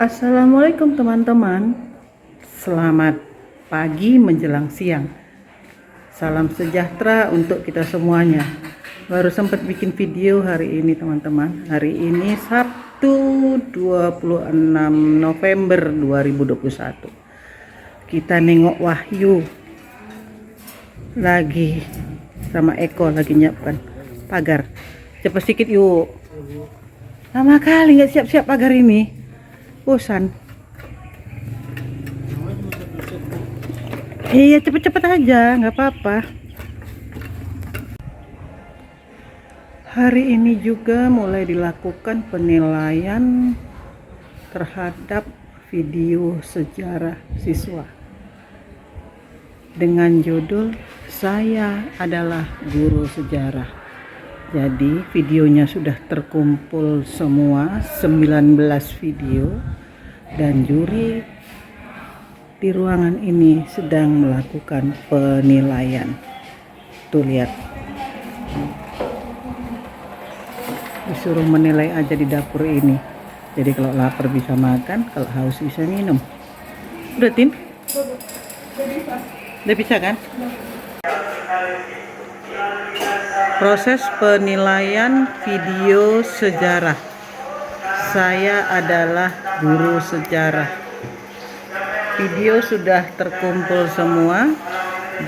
Assalamualaikum teman-teman. Selamat pagi menjelang siang. Salam sejahtera untuk kita semuanya. Baru sempat bikin video hari ini teman-teman. Hari ini Sabtu 26 November 2021. Kita nengok Wahyu lagi sama Eko lagi nyiapkan pagar. Cepat sedikit yuk. Lama kali nggak siap-siap pagar ini. Bosan. Iya, cepet-cepet aja, nggak apa-apa. Hari ini juga mulai dilakukan penilaian terhadap video sejarah siswa dengan judul "Saya adalah Guru Sejarah". Jadi videonya sudah terkumpul semua 19 video dan juri di ruangan ini sedang melakukan penilaian. Tuh lihat. Disuruh menilai aja di dapur ini. Jadi kalau lapar bisa makan, kalau haus bisa minum. Udah Tin? Udah bisa kan? Proses penilaian video sejarah. Saya adalah guru sejarah. Video sudah terkumpul semua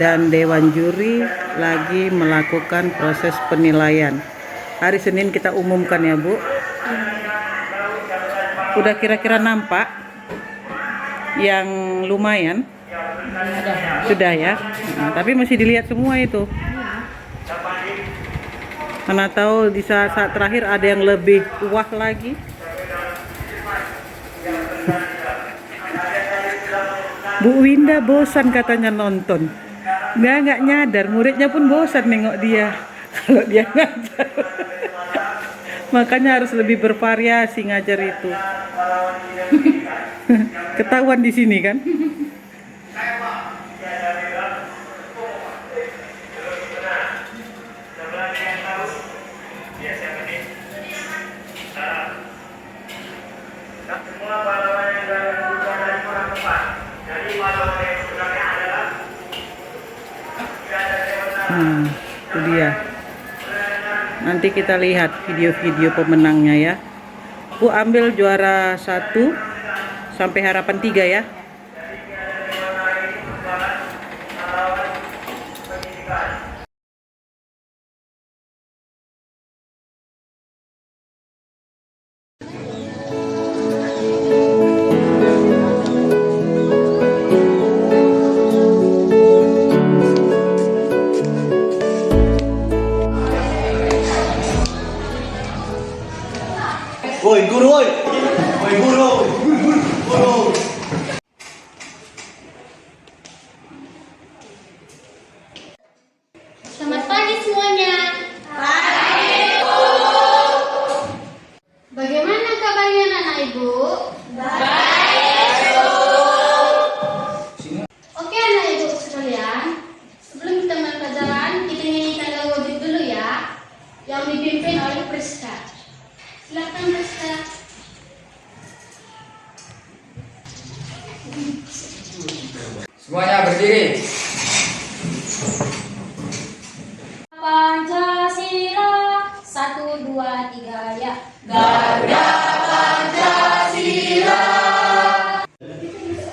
dan dewan juri lagi melakukan proses penilaian. Hari Senin kita umumkan ya Bu. Udah kira-kira nampak yang lumayan? Sudah ya. Nah, tapi masih dilihat semua itu. Mana tahu di saat-saat terakhir ada yang lebih wah lagi. Bu Winda bosan katanya nonton. Nggak nyadar, muridnya pun bosan nengok dia kalau dia ngajar. Makanya harus lebih bervariasi ngajar itu. Ketahuan di sini kan. Itu dia. Nanti kita lihat video-video pemenangnya ya. Bu ambil juara 1 sampai harapan 3 ya. Woi guru, woi guru, guru. Selamat pagi semuanya. Pagi. Bagaimana kabarnya anak ibu? Baik. Oke anak ibu sekalian, sebelum kita mulai pelajaran, kita nyanyikan lagu wajib dulu ya, yang dipimpin oleh Priska. Silakan Priska. Semuanya berdiri. Pancasila 1, 2, 3 ya. Garuda Pancasila.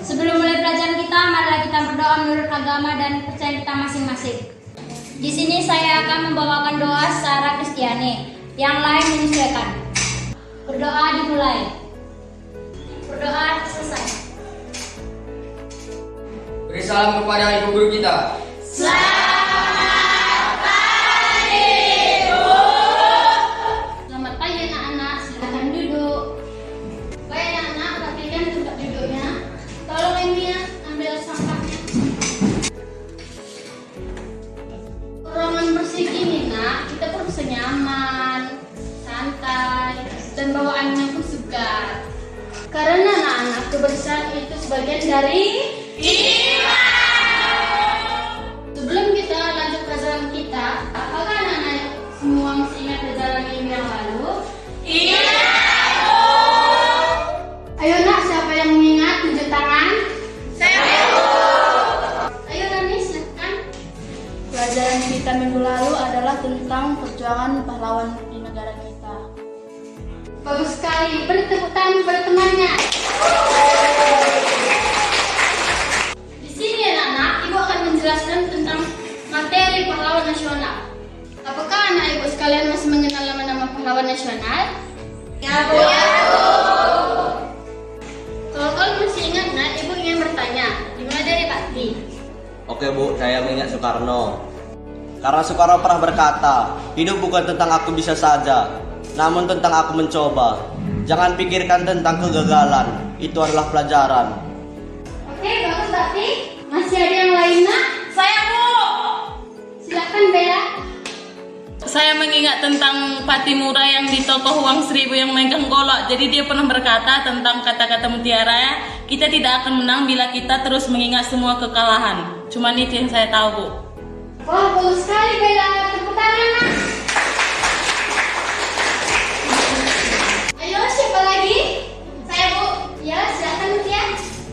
Sebelum mulai pelajaran kita, marilah kita berdoa menurut agama dan percaya kita masing-masing. Di sini saya akan membawakan doa secara Kristiani, yang lain menyesuaikan. Berdoa dimulai. Berdoa selesai. Beri salam kepada ibu guru kita. Selamat pagi, Bu. Selamat pagi anak-anak, silakan duduk. Baik anak-anak, rapikan tempat duduknya. Tolong Emilia ambil sampahnya. Ruangan bersih ini nak, kita pun bisa nyaman, santai, dan bawaannya pun segar. Karena anak-anak kebersihan itu sebagian dari sebelum kita lanjut pelajaran kita, apakah anak-anak semua masih ingat pelajaran minggu yang lalu? Iya, Bu. Ayo nak, sampaikan minggu lalu adalah tentang perjuangan pahlawan di negara kita. Bagus sekali, beri tepuk tangan pada temannya. Di sini anak-anak, Ibu akan menjelaskan tentang materi pahlawan nasional. Apakah anak Ibu sekalian masih mengenal nama-nama pahlawan nasional? Ya, Bu. Ya, Bu. Kalau kalian masih ingat, nah, Ibu ingin bertanya, dimulai dari Pakti. Oke Bu, saya mengingat Soekarno. Karena Soekarno pernah berkata, hidup bukan tentang aku bisa saja, namun tentang aku mencoba. Jangan pikirkan tentang kegagalan, itu adalah pelajaran. Oke, bagus Pakti. Masih ada yang lain, nak? Saya, Bu. Silakan Bella. Saya mengingat tentang Patimura yang di toko uang 1000 yang megang golok. Jadi dia pernah berkata tentang kata-kata mutiara ya, kita tidak akan menang bila kita terus mengingat semua kekalahan. Cuman itu yang saya tahu, Bu. Wah, bagus sekali Bella. Tepuk tangan, nak. Ayo, siapa lagi? Saya, Bu. Ya, silakan Mutia.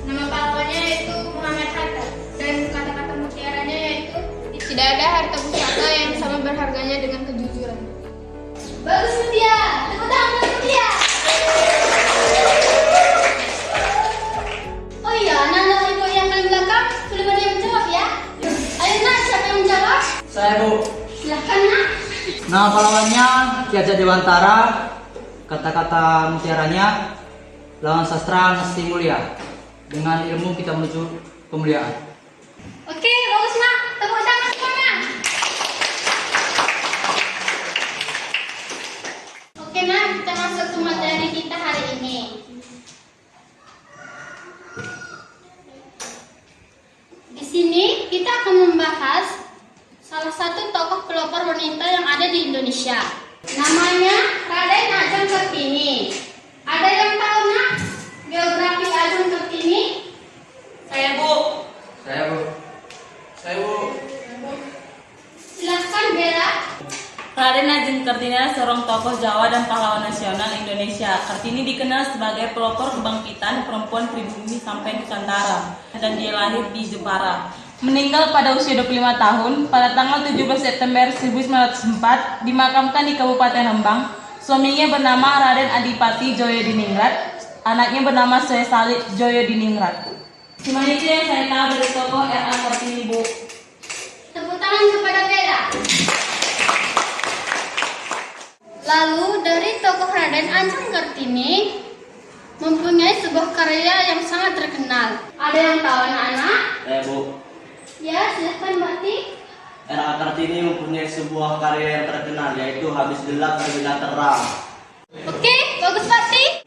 Nama pahlawannya yaitu Muhammad Hatta dan kata-kata mutiaranya yaitu tidak ada harta pusaka yang sama berharganya dengan kejujuran. Bagus Mutia. Tepuk tangan buat Mutia. Oh iya, anak-anak Ibu yang paling belakang belum ada yang menjawab ya. Ayo nak, siapa yang menjawab? Saya, Bu. Silakan nak. Nama pahlawannya Ki Hajar Dewantara. Kata-kata mutiaranya, lawan sastra mesti mulia. Dengan ilmu kita menuju kemuliaan. Oke, bagus nak. Tepuk tangan semuanya. Oke nak, kita masuk ke materi kita hari ini. Di sini kita akan membahas salah satu tokoh pelopor wanita yang ada di Indonesia. Namanya Raden Ajeng Kartini. Ada yang tahu nak biografi Ajeng Kartini? Saya, Bu. Saya, Bu. Saya Bu. Silahkan Bella. Raden Ajeng Kartini adalah seorang tokoh Jawa dan pahlawan nasional Indonesia. Kartini dikenal sebagai pelopor kebangkitan perempuan pribumi sampai Nusantara dan dia lahir di Jepara. Meninggal pada usia 25 tahun pada tanggal 17 September 1904, dimakamkan di Kabupaten Rembang. Suaminya bernama Raden Adipati Joyodiningrat, anaknya bernama Sesali Joyodiningrat. Cuma itu yang saya tahu dari tokoh R.A. Kartini, Bu. Tepuk tangan kepada Bella. Lalu dari tokoh Raden Ajeng Kartini mempunyai sebuah karya yang sangat terkenal. Ada yang tahu anak-anak? Saya Bu. Ya, silahkan Bakti. R.A. Kartini mempunyai sebuah karya yang terkenal, yaitu Habis Gelap Terbitlah Terang. Oke, bagus Bakti.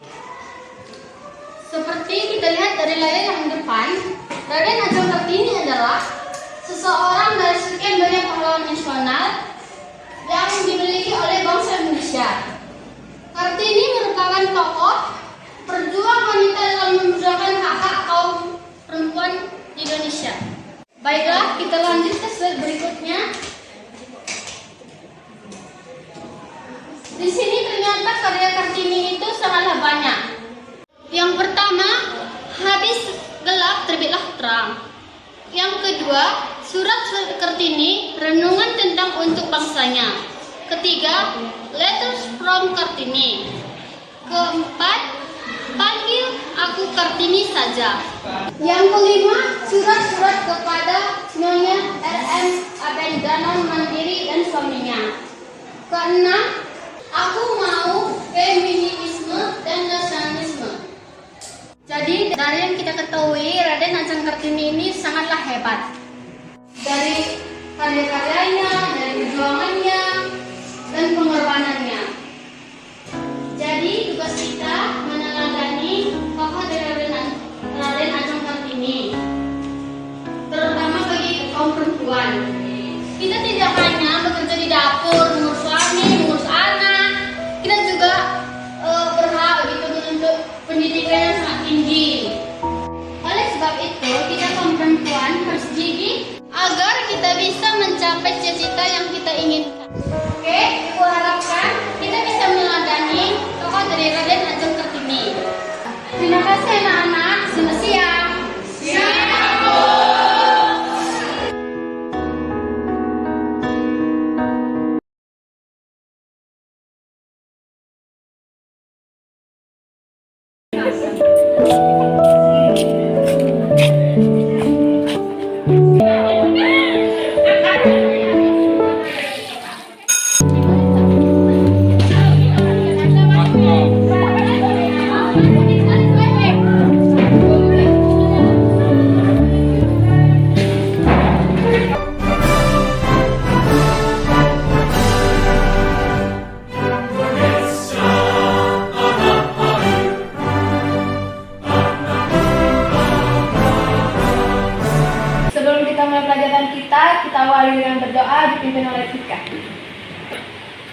Seperti kita lihat dari layar yang depan, Raden Ajeng Kartini adalah seseorang dari sekian banyak pahlawan nasional yang dimiliki oleh bangsa Indonesia. Kartini merupakan tokoh perjuang wanita dalam memperjuangkan hak-hak kaum perempuan di Indonesia. Baiklah, kita lanjut ke slide berikutnya. Di sini ternyata karya Kartini itu sangatlah banyak. Yang pertama, Habis Gelap Terbitlah Terang. Yang kedua, Surat Kartini, renungan tentang untuk bangsanya. Ketiga, Letters from Kartini. Keempat, Panggil Aku Kartini Saja. Yang kelima, surat-surat kepada Nyonya R.M. Abendanon Mandiri dan suaminya. Keenam, Aku Mau Feminisme dan Nasionalisme. Jadi dari yang kita ketahui, Raden Ajeng Kartini ini sangatlah hebat. Dari karya-karyanya, dari perjuangannya, dan pengorbanannya. Jadi tugas kita meneladani tokoh dari Raden Ajeng Kartini, terutama bagi kaum perempuan. Kita tidak hanya bekerja di dapur, mengurus suami, mengurus anak, kita juga berhak gitu menuntut pendidikan yang sangat tinggi. Oleh sebab itu, kita kaum perempuan harus gigih agar kita bisa mencapai cita-cita yang kita inginkan. Oke, Ibu harapkan kita bisa meneladani tokoh dari Raden Ajeng Kartini. Terima kasih anak-anak. Selamat siang. Siang. pelajaran kita awali dengan berdoa dipimpin oleh Tika.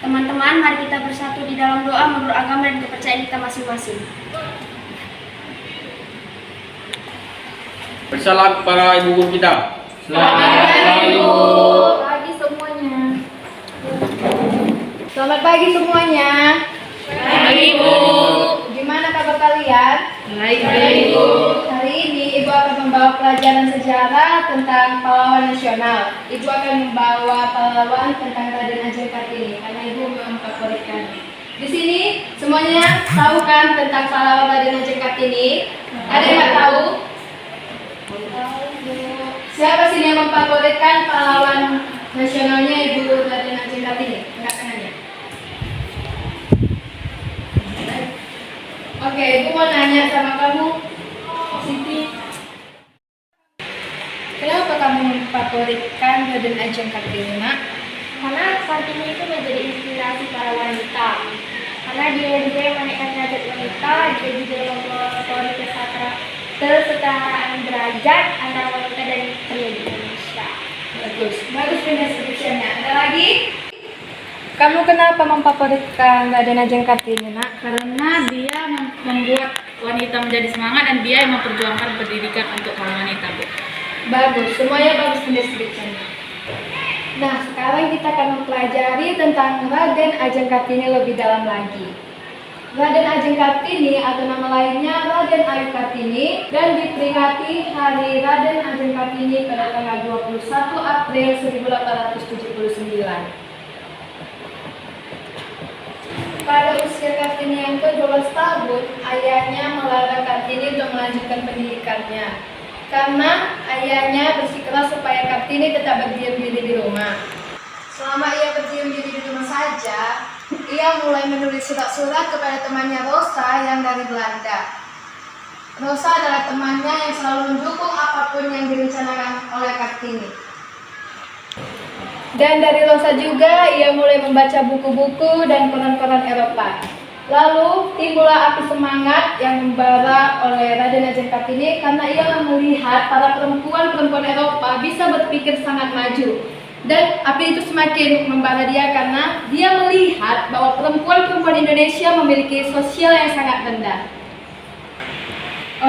Teman-teman, mari kita bersatu di dalam doa menurut agama dan kepercayaan kita masing-masing. Bersalam para ibu guru kita. Pagi semuanya. Selamat pagi semuanya. Pagi, Bu. Gimana kabar kalian? Baik, Bu. Hari ini Ibu akan membawa pelajaran sejarah tentang pahlawan nasional. Ibu akan membawa pahlawan tentang Raden Ajeng Kartini karena Ibu memfavoritkan. Di sini semuanya tahu kan tentang pahlawan Raden Ajeng Kartini? Ada yang nggak tahu? Siapa sih yang memfavoritkan pahlawan nasionalnya Ibu Raden Ajeng Kartini? Angkat tangannya. Oke, Ibu mau nanya sama kamu, Siti. Kenapa kamu memfavoritkan Raden Ajeng Kartini, Nak? Karena Kartini itu menjadi inspirasi para wanita. Karena dia juga yang menaikkan derajat wanita, dia juga yang mempromosi kesetaraan derajat antara wanita dan pria di Indonesia. Bagus description-nya. Ada lagi? Kamu kenapa memfavoritkan Raden Ajeng Kartini, Nak? Karena dia membuat wanita menjadi semangat dan dia yang memperjuangkan pendidikan untuk kaum wanita, Bu. Bagus, semuanya bagus description-nya. Nah, sekarang kita akan mempelajari tentang Raden Ajeng Kartini lebih dalam lagi. Raden Ajeng Kartini atau nama lainnya Raden Ayu Kartini dan diperingati Hari Raden Ajeng Kartini pada tanggal 21 April 1879. Pada usia Kartini yang ke-12 tahun, ayahnya melarang Kartini untuk melanjutkan pendidikannya. Karena ayahnya bersikeras supaya Kartini tetap berdiam diri di rumah. Selama ia berdiam diri di rumah saja, ia mulai menulis surat-surat kepada temannya Rosa yang dari Belanda. Rosa adalah temannya yang selalu mendukung apapun yang direncanakan oleh Kartini. Dan dari Rosa juga ia mulai membaca buku-buku dan koran-koran Eropa. Lalu timbullah api semangat yang membara oleh Raden Ajeng Kartini karena ia melihat para perempuan-perempuan Eropa bisa berpikir sangat maju. Dan api itu semakin membara dia karena dia melihat bahwa perempuan-perempuan Indonesia memiliki sosial yang sangat rendah.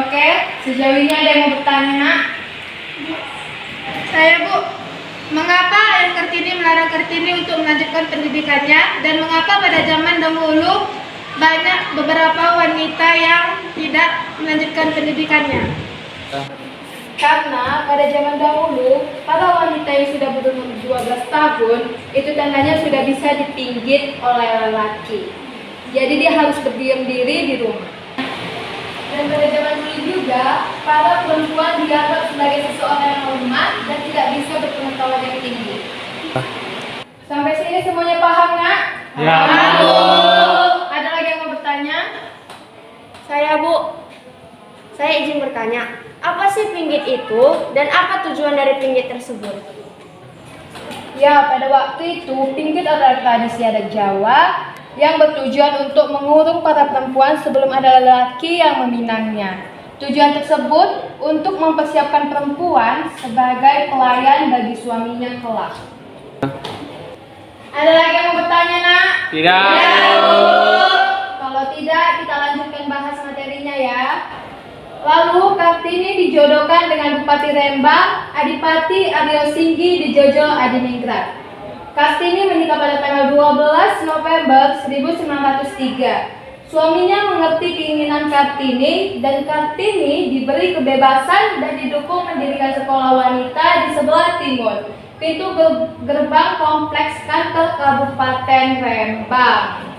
Oke, sejauh ini ada yang mau bertanya, Nak? Saya, Bu. Mengapa Ayah Kartini melarang Kartini untuk melanjutkan pendidikannya dan mengapa pada zaman dahulu banyak beberapa wanita yang tidak melanjutkan pendidikannya? Karena pada zaman dahulu para wanita yang sudah berumur 12 tahun itu tandanya sudah bisa dipinggit oleh lelaki. Jadi dia harus berdiam diri di rumah. Dan pada zaman dulu juga, para perempuan dianggap sebagai seseorang yang lemah dan tidak bisa berpengetahuan yang tinggi. Sampai sini semuanya paham, Nak? Ya. Ada lagi yang mau bertanya? Saya, Bu. Saya izin bertanya, apa sih pinggit itu dan apa tujuan dari pinggit tersebut? Ya, pada waktu itu, pinggit adalah tradisi adat Jawa yang bertujuan untuk mengurung para perempuan sebelum ada lelaki yang meminangnya. Tujuan tersebut untuk mempersiapkan perempuan sebagai pelayan bagi suaminya kelak. Ada lagi yang mau bertanya, Nak? Tidak. Kalau tidak, kita lanjutkan bahas materinya ya. Lalu Kartini dijodohkan dengan Bupati Rembang, Adipati Aryo Singgi di Jojo Adiningrat. Kartini menikah pada tanggal 12 November 1903. Suaminya mengerti keinginan Kartini dan Kartini diberi kebebasan dan didukung mendirikan sekolah wanita di sebelah timur, pintu gerbang kompleks kantor Kabupaten Rembang.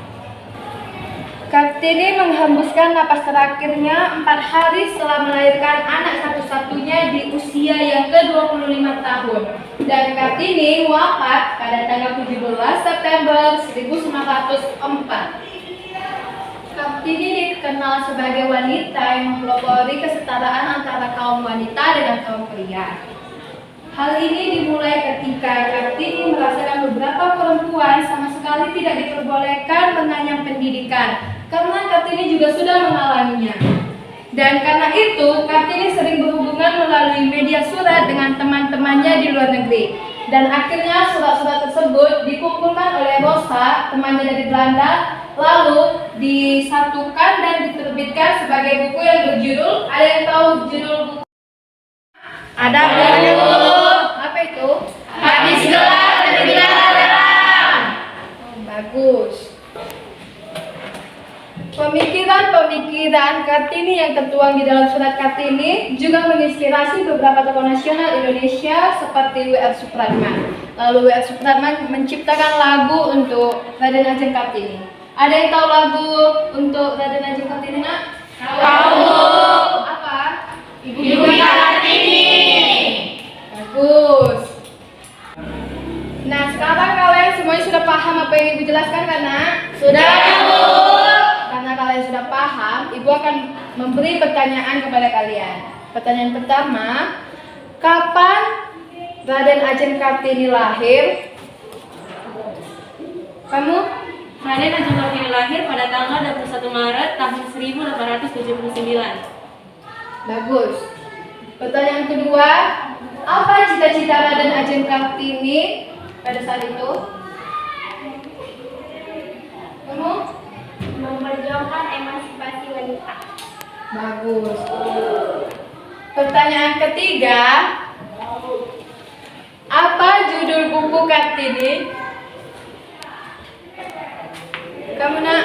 Kartini menghembuskan napas terakhirnya 4 hari setelah melahirkan anak satu-satunya di usia yang ke-25 tahun. Dan Kartini wafat pada tanggal 17 September 1904. Kartini dikenal sebagai wanita yang mempelopori kesetaraan antara kaum wanita dengan kaum pria. Hal ini dimulai ketika Kartini merasakan beberapa perempuan sama sekali tidak diperbolehkan mengenyam pendidikan, karena Kartini juga sudah mengalaminya. Dan karena itu, Kartini sering berhubungan melalui media surat dengan teman-temannya di luar negeri. Dan akhirnya surat-surat tersebut dikumpulkan oleh Rosa, temannya dari Belanda, lalu disatukan dan diterbitkan sebagai buku yang berjudul, ada yang tahu judul buku? Ada Bu. Apa itu? Habis gelap terbitlah terang. Bagus. Pemikiran Kartini yang tertuang di dalam surat Kartini juga menginspirasi beberapa tokoh nasional Indonesia seperti W.R. Supratman. Lalu W.R. Supratman menciptakan lagu untuk Raden Ajeng Kartini. Ada yang tahu lagu untuk Raden Ajeng Kartini, Nak? Tahu. Apa? Ibu Kartini. Bagus. Nah, sekarang kalian semuanya sudah paham apa yang Ibu jelaskan kan, Nak? Sudah, Bu. Karena kalian sudah paham, Ibu akan memberi pertanyaan kepada kalian. Pertanyaan pertama, kapan Raden Ajeng Kartini lahir? Kamu? Raden Ajeng Kartini lahir pada tanggal 21 Maret tahun 1879. Bagus. Pertanyaan kedua, apa cita-cita Raden Ajeng Kartini pada saat itu? Kamu? Memperjuangkan emansipasi wanita. Bagus. Pertanyaan ketiga, apa judul buku Kartini? Kamu, Nak?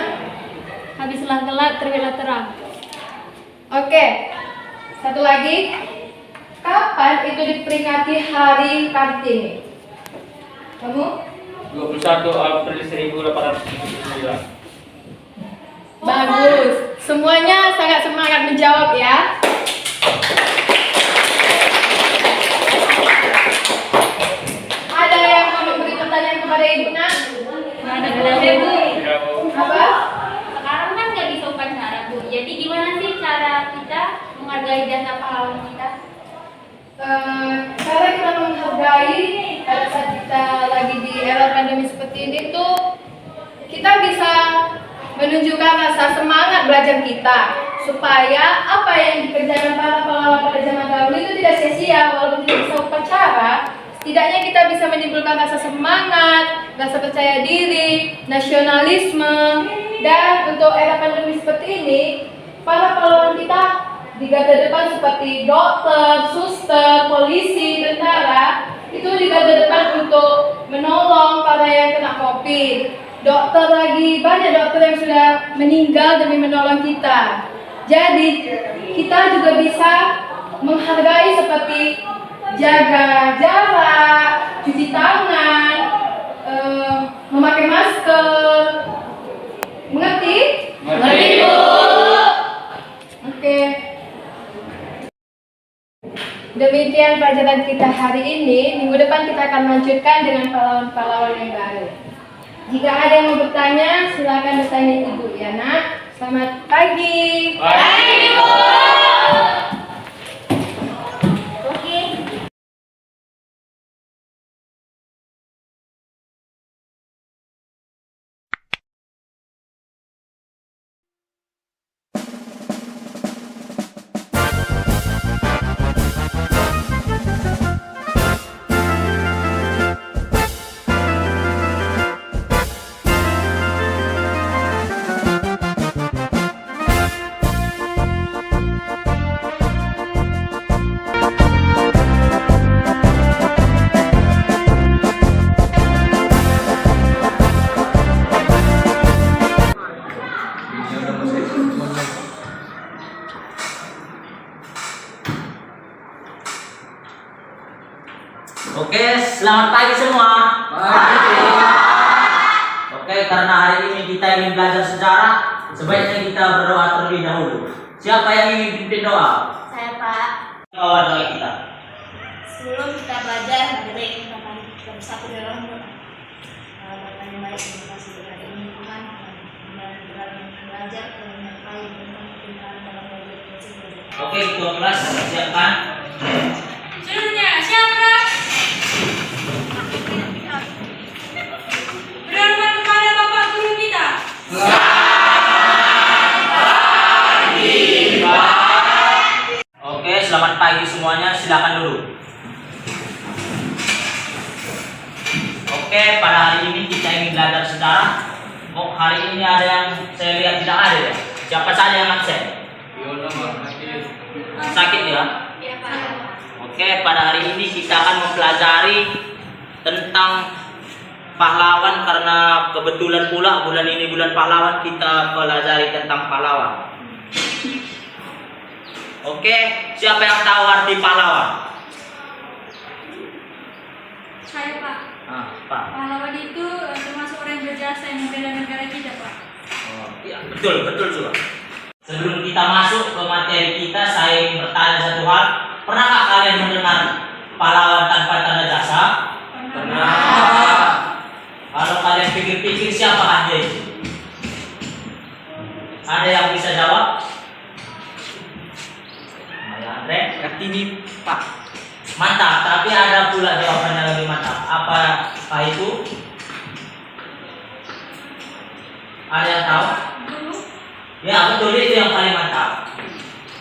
Habislah gelap terbitlah terang. Oke. Satu lagi. Kapan itu diperingati Hari Kartini? Kamu? 21 April 1879. Bagus. Semuanya sangat semangat menjawab ya. Ada yang mau beri pertanyaan kepada Ibu, Nak? Ada Ibu. Apa? Sekarang kan nggak bisa upacara, Bu. Jadi gimana sih cara kita menghargai jasa pahlawan kita? Cara kita menghargai pada saat kita lagi di era pandemi seperti ini tuh, kita bisa menunjukkan rasa semangat belajar kita supaya apa yang dikerjakan para pahlawan pada zaman dahulu itu tidak sia-sia. Walaupun tidak bisa upacara, setidaknya kita bisa menimbulkan rasa semangat, rasa percaya diri, nasionalisme. Dan untuk era pandemi seperti ini, para pahlawan kita di garda depan seperti dokter, suster, polisi, tentara itu di garda depan untuk menolong para yang kena COVID. Dokter lagi, banyak dokter yang sudah meninggal demi menolong kita. Jadi kita juga bisa menghargai seperti jaga jarak, cuci tangan, memakai masker. Mengerti? Mengerti, Bu. Oke. Demikian pelajaran kita hari ini. Minggu depan kita akan lanjutkan dengan pahlawan-pahlawan yang baru. Jika ada yang mau bertanya, silakan bertanya Ibu ya, Nak. Selamat pagi. Pagi, Bu. Oke. Oke, selamat pagi semua. Oke, karena hari ini kita ingin belajar sejarah, sebaiknya kita berdoa terlebih dahulu. Siapa yang ingin pimpin doa? Saya, Pak. Awal doa kita. Sebelum kita belajar, mari kita bersatu dalam doa. Bapak yang baik, terima kasih kepada ini Tuhan dan belajar yang baik tentang perpindahan dalam belajar tersebut. Oke, ketua kelas siapkan. Seluruhnya siap, Pak? Berhormat kepada Bapak Guru kita. Selamat pagi, Pak. Oke, pada hari ini kita ingin belajar sejarah. Oh, hari ini ada yang saya lihat tidak ada ya. Siapa saja yang absen? Sakit ya? Oke, pada hari ini kita akan mempelajari tentang pahlawan karena kebetulan pula bulan ini bulan pahlawan, kita pelajari tentang pahlawan. Oke, siapa yang tahu arti pahlawan? Saya Pak. Pak. Pahlawan itu termasuk orang yang berjasa yang membela negara kita Pak. Oh, iya, betul juga. Sebelum kita masuk ke materi kita, saya ingin bertanya satu hal. Pernahkah kalian mendengar pahlawan tanpa tanda jasa? Pernah. Kalau kalian pikir-pikir, siapakah dia itu? Ada yang bisa jawab? Andre? Kartini Pak. Mantap, tapi ada pula jawabannya lebih mantap. Apa itu? Ada yang tahu? Ya betul, itu yang paling mantap.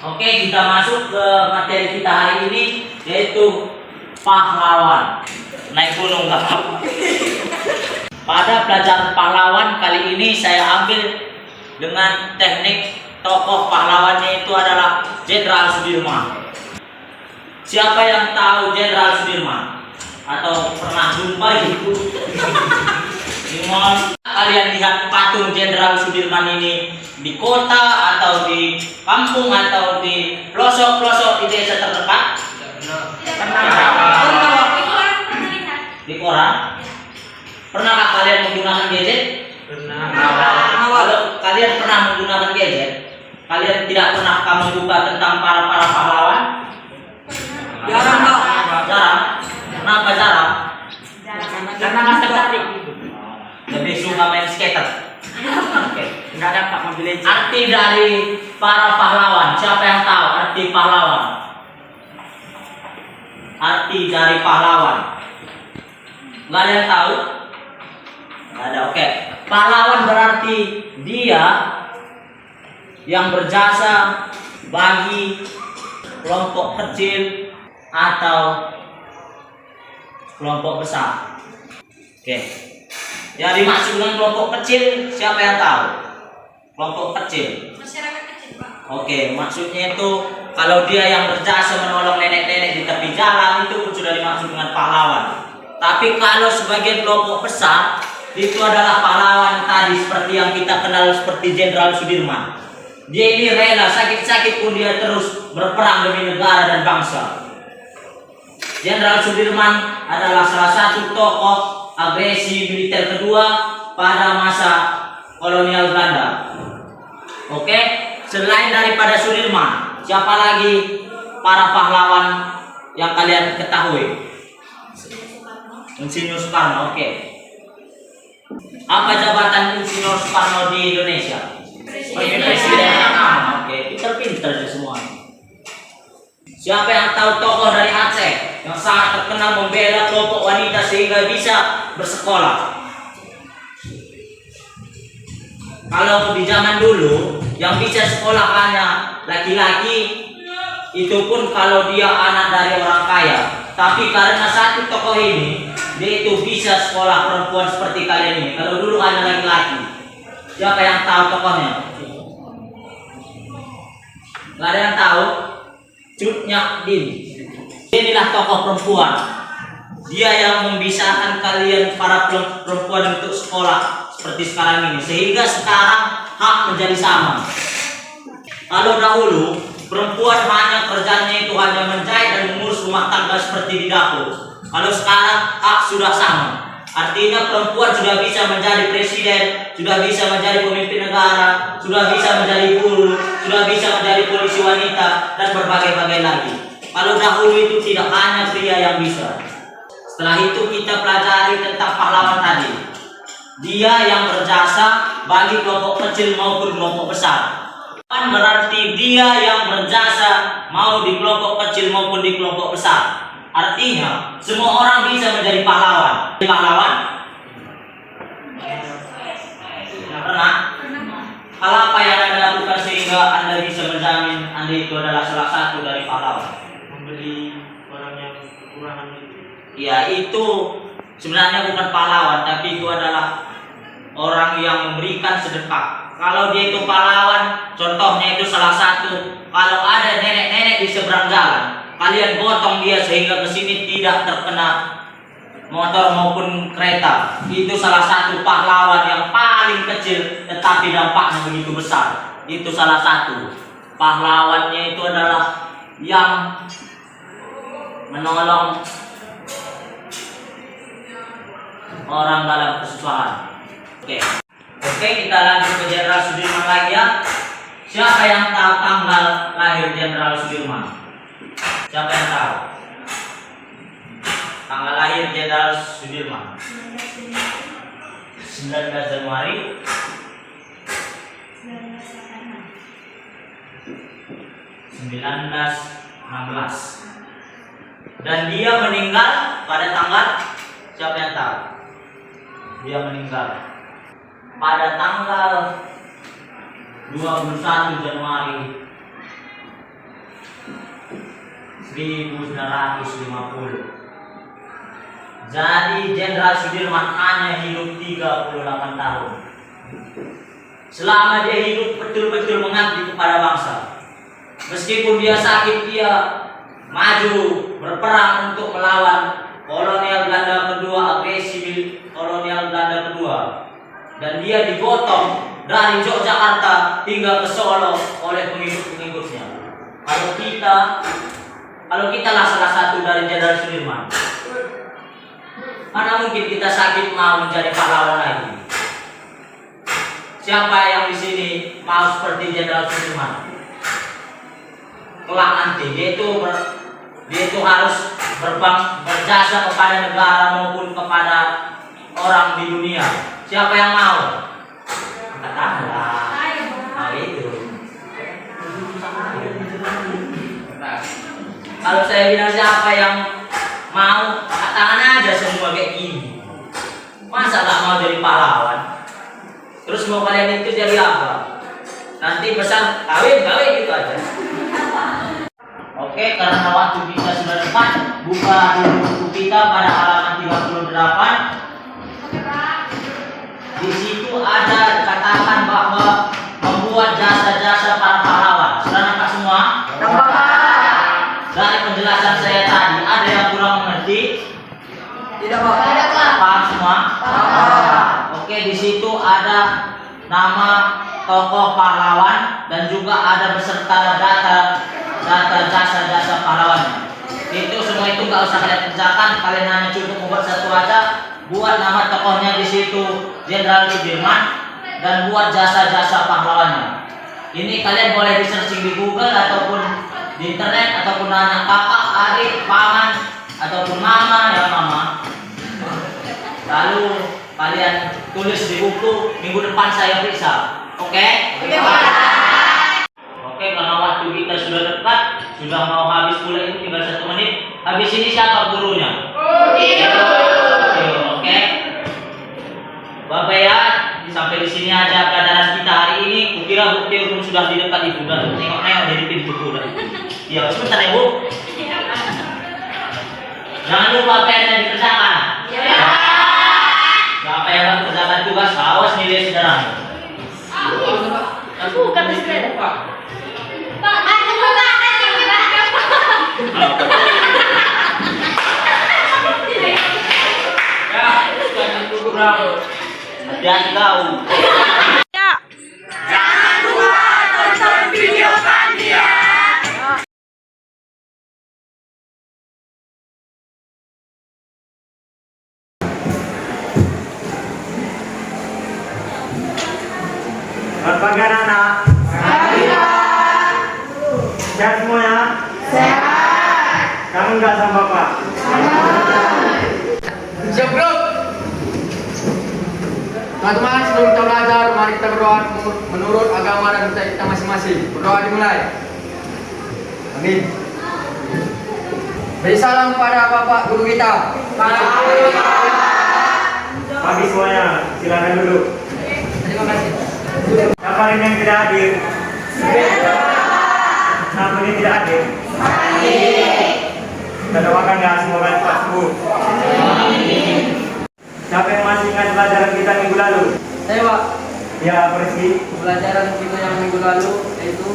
Oke, kita masuk ke materi kita hari ini, yaitu pahlawan. Naik gunung gak apa-apa. Pada pelajaran pahlawan kali ini saya ambil dengan teknik tokoh pahlawannya itu adalah Jenderal Sudirman. Siapa yang tahu Jenderal Sudirman? Atau pernah jumpa itu? Kalian lihat patung Jenderal Sudirman ini di kota atau di kampung atau di pelosok-pelosok di desa terdekat? Di koran? Pernahkah kalian menggunakan gadget? Pernah. Kalau kalian pernah menggunakan gadget, kalian tidak pernah membuka tentang para pahlawan? Jarang Pak. Jarang. Kenapa jarang? Karena nggak tertarik. Lebih suka main skater. Oke. Nggak dapat mobil legend. Arti dari para pahlawan, siapa yang tahu arti pahlawan? Arti dari pahlawan. Nggak ada yang tahu? Nggak ada, oke. Pahlawan berarti dia yang berjasa bagi kelompok kecil atau kelompok besar. Oke. Yang dimaksud dengan kelompok kecil, siapa yang tahu? Kelompok kecil. Masyarakat kecil Pak. Oke, maksudnya itu kalau dia yang berjasa menolong nenek-nenek di tepi jalan, itu sudah dimaksud dengan pahlawan. Tapi kalau sebagai kelompok besar, itu adalah pahlawan tadi seperti yang kita kenal seperti Jenderal Sudirman. Dia ini rela sakit-sakit pun dia terus berperang demi negara dan bangsa. Jenderal Sudirman adalah salah satu tokoh agresi militer kedua pada masa kolonial Belanda. Oke, selain daripada Sudirman, siapa lagi para pahlawan yang kalian ketahui? Insinyur Soekarno. Oke. Apa jabatan Insinyur Soekarno di Indonesia? Sebagai presiden pertama. Oke, pinter-pinter sih semua. Siapa yang tahu tokoh dari Aceh yang sangat terkenal membela kelompok wanita sehingga bisa bersekolah? Kalau di zaman dulu yang bisa sekolah hanya laki-laki, itu pun kalau dia anak dari orang kaya. Tapi karena satu tokoh ini, dia itu bisa sekolah perempuan seperti kalian ini. Kalau dulu hanya laki-laki. Siapa yang tahu tokohnya? Gak ada yang tahu? Cut Nyak Dien. Inilah tokoh perempuan. Dia yang membisahkan kalian para perempuan untuk sekolah seperti sekarang ini, sehingga sekarang hak menjadi sama. Kalau dahulu perempuan hanya kerjanya itu hanya menjahit dan mengurus rumah tangga seperti di dapur. Kalau sekarang hak sudah sama. Artinya perempuan sudah bisa menjadi presiden, sudah bisa menjadi pemimpin negara, sudah bisa menjadi guru, sudah bisa menjadi polisi wanita, dan berbagai-bagai lagi. Kalau dahulu itu tidak hanya pria yang bisa. Setelah itu kita pelajari tentang pahlawan tadi. Dia yang berjasa bagi kelompok kecil maupun kelompok besar. Berarti dia yang berjasa mau di kelompok kecil maupun di kelompok besar. Artinya semua orang bisa menjadi pahlawan. Pahlawan? Pernah? Hal apa yang Anda lakukan sehingga Anda bisa menjamin Anda itu adalah salah satu dari pahlawan? Membeli orang yang kekurangan itu. Ya, itu sebenarnya bukan pahlawan, tapi itu adalah orang yang memberikan sedekah. Kalau dia itu pahlawan, contohnya itu salah satu, kalau ada nenek-nenek di seberang jalan, kalian gotong dia sehingga ke sini tidak terkena motor maupun kereta. Itu salah satu pahlawan yang paling kecil tetapi dampaknya begitu besar. Itu salah satu. Pahlawannya itu adalah yang menolong orang dalam kesusahan. Oke, kita lanjut ke Jenderal Sudirman lagi ya. Siapa yang tahu tanggal lahir Jenderal Sudirman? Siapa yang tahu? Tanggal lahir Jenderal Sudirman 19 Januari 1916. Dan dia meninggal pada tanggal, siapa yang tahu? Dia meninggal pada tanggal 21 Januari 1950. Jadi Jenderal Sudirman hanya hidup 38 tahun. Selama dia hidup betul-betul mengabdi kepada bangsa. Meskipun dia sakit, dia maju berperang untuk melawan kolonial Belanda kedua, agresi kolonial Belanda kedua. Dan dia digotong dari Yogyakarta hingga ke Solo oleh pengikut-pengikutnya. Kalau kita lah salah satu dari Jenderal Sudirman, mana mungkin kita sakit mau menjadi pahlawan lagi? Siapa yang di sini mau seperti Jenderal Sudirman? Kelak nanti dia itu harus berjasa kepada negara maupun kepada orang di dunia. Siapa yang mau? Katakanlah. Nah, itu. Kalau saya bilang siapa yang mau, katakan aja semua kayak gini. Masa gak mau jadi pahlawan? Terus mau kalian itu jadi apa? Nanti pesan kawin gitu aja. Oke, karena waktu kita sudah dekat, buka dulu buku kita pada halaman 38. Di situ ada katakan bahwa membuat jasa-jasa para pahlawan. Sudah nampak semua? Dari penjelasan saya tadi, ada yang kurang mengerti? Tidak, Pak. Paham semua? Oke, di situ ada nama tokoh pahlawan dan juga ada beserta data jasa-jasa pahlawan. Itu semua itu nggak usah kalian kerjakan, kalian hanya cukup membuat satu aja, buat nama tokohnya di situ Jenderal Sudirman dan buat jasa-jasa pahlawannya. Ini kalian boleh di searching di Google ataupun di internet ataupun nanya kakak, adik, paman ataupun mama ya mama. Lalu kalian tulis di buku, minggu depan saya periksa. Oke? Oke, karena waktu kita sudah dekat, sudah mau habis pula ini tinggal 1 menit. Habis ini siapa gurunya? Oke. Bapak ya, sampai di sini aja pelajaran kita hari ini. Kukira bukti hukum sudah di dekat itu, udah tengok-tengok jadi pintu udah. Ya, sebentar ya Bu. Jangan lupa pennya dikerjakan. Siapa yang akan kerjakan tugas, awas nilai sederhana. Bukan istri. Pak, ada juga. Ya, jangan kurang. Hati-hati kau. Jangan lupa tonton video kami ya. Selamat pagi anak-anak. Sehat semuanya? Sehat. Kamu enggak sama Bapak? Siap bro. Teman-teman, sebelum kita belajar, mari kita berdoa menurut agama dan budaya kita masing-masing. Berdoa dimulai. Amin. Beri salam kepada Bapak Guru kita. Pagi semuanya, silakan duduk. Terima kasih. Siapa ini yang tidak hadir? Siapa ini tidak hadir? Kita doakan ya semoga cepat sembuh. pelajaran kita minggu lalu? Saya Pak, Ya, Rizky. pelajaran kita yang minggu lalu yaitu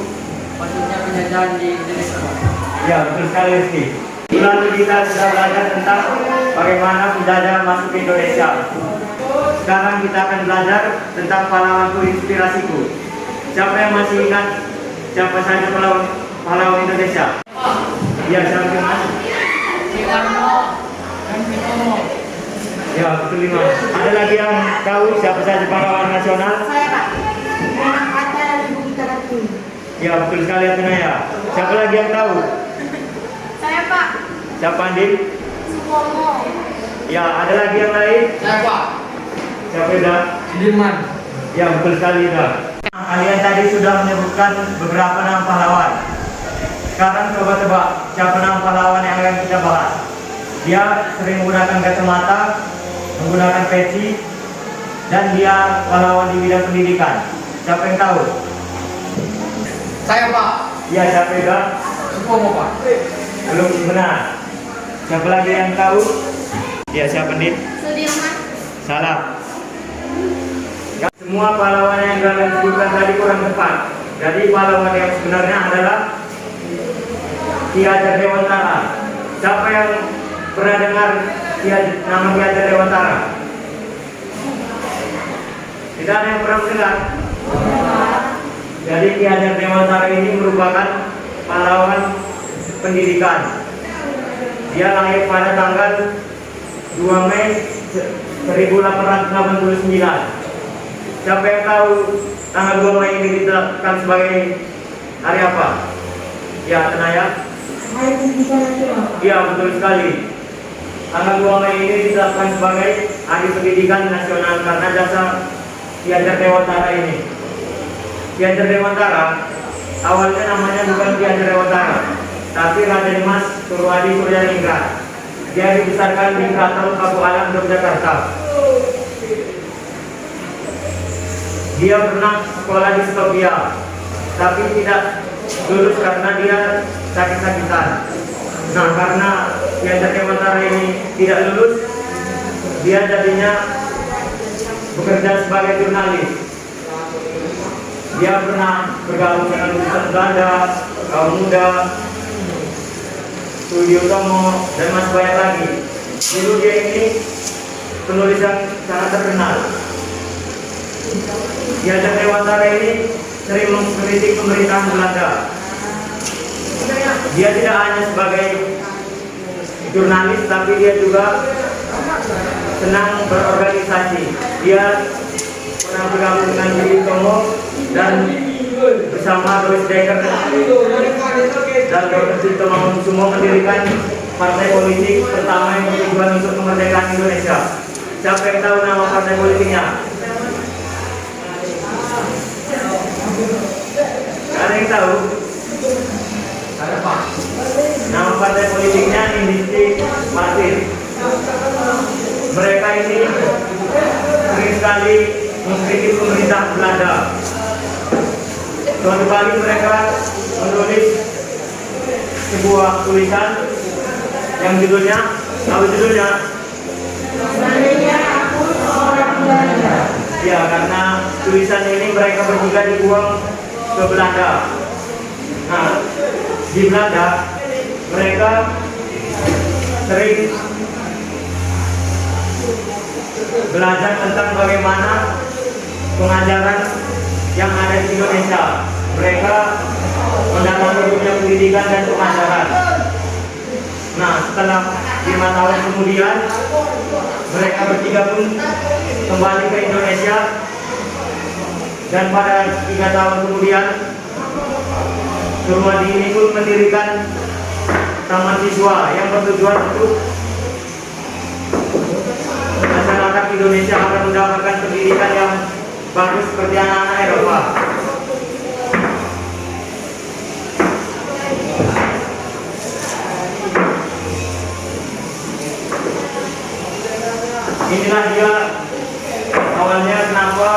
maksudnya penjajahan di Indonesia Pak. Ya, betul sekali Rizky. Minggu lalu kita sudah belajar tentang bagaimana penjajah masuk ke Indonesia. Sekarang kita akan belajar tentang pahlawanku inspirasiku. Siapa yang masih ingat siapa saja pahlawan Indonesia? Ya, siapa Mas? Soekarno dan Bung Tomo. Ya, betul Lima. Ada lagi yang tahu siapa saja pahlawan nasional? Saya Pak. Muhammad Hatta dan Ibu Kita Ratun. Ya, betul sekali Atenaya. Siapa lagi yang tahu? Saya Pak. Siapa Andin? Supomo. Ya, ada lagi yang lain? Saya Pak, Siapa Ida? Sudirman. Ya, betul sekali Ida. Kalian tadi sudah menyebutkan beberapa nama pahlawan. Sekarang coba tebak siapa nama pahlawan yang akan kita bahas. Dia sering menggunakan kacamata, menggunakan peci, dan dia pahlawan di bidang pendidikan. Siapa yang tahu? Saya Pak, Ya, siapa Ida? Supomo Pak. Belum benar. Siapa lagi yang tahu? Ya, siapa Din? Sudirman. Salah. Semua pahlawan yang kalian sebutkan tadi kurang tepat. Jadi pahlawan yang sebenarnya adalah Ki Hajar Dewantara. Siapa yang pernah dengar nama Ki Hajar Dewantara? Tidak ada yang pernah mendengar. Jadi Ki Hajar Dewantara ini merupakan pahlawan pendidikan. Dia lahir pada tanggal 2 Mei 1889. Siapa yang tahu tanggal 2 Mei ini ditetapkan sebagai hari apa? Ya, Tenaya? Hari Pendidikan Nasional. Ya, betul sekali. Tanggal 2 Mei ini ditetapkan sebagai Hari Pendidikan Nasional karena jasa Ki Hajar Dewantara ini. Ki Hajar Dewantara awalnya namanya bukan Ki Hajar Dewantara, tapi Raden Mas Surwadi Suryaningrat. Dia dibesarkan di Keraton Paku Alam, Yogyakarta. Dia pernah sekolah di Skopje, tapi tidak lulus karena dia sakit-sakitan. Nah, karena Ki Hajar Dewantara ini tidak lulus, dia jadinya bekerja sebagai jurnalis. Dia pernah bergabung dengan Utusan Belanda, Kaum Muda, Studio Tomo, dan masih banyak lagi. Dulu dia ini penulis yang sangat terkenal. Ki Hajar Dewantara ini sering mengkritik pemerintahan Belanda. Dia tidak hanya sebagai jurnalis, tapi dia juga senang berorganisasi. Dia pernah bergabung dengan Studio Tomo dan bersama Louis Dekker dan Dr. Cipto Mangunkusumo mendirikan partai politik pertama yang bertujuan untuk kemerdekaan Indonesia. Siapa yang tahu nama partai politiknya? Ada yang tahu? Saya Pak. Nama partai politiknya Industri Martir. Mereka ini sering sekali mengkritik pemerintah Belanda. Suatu kali mereka menulis sebuah tulisan yang judulnya, apa judulnya? Aku seorang Belanda. Ya, karena tulisan ini mereka bertiga dibuang ke Belanda. Nah, di Belanda mereka sering belajar tentang bagaimana pengajaran yang ada di Indonesia. Mereka mendalami dunia pendidikan dan pengajaran. Nah, setelah 5 tahun kemudian mereka bertiga pun kembali ke Indonesia, dan pada 3 tahun kemudian Surwadi ini pun mendirikan taman siswa yang bertujuan untuk masyarakat Indonesia akan mendapatkan pendidikan yang bagus seperti anak-anak Eropa. Inilah dia awalnya kenapa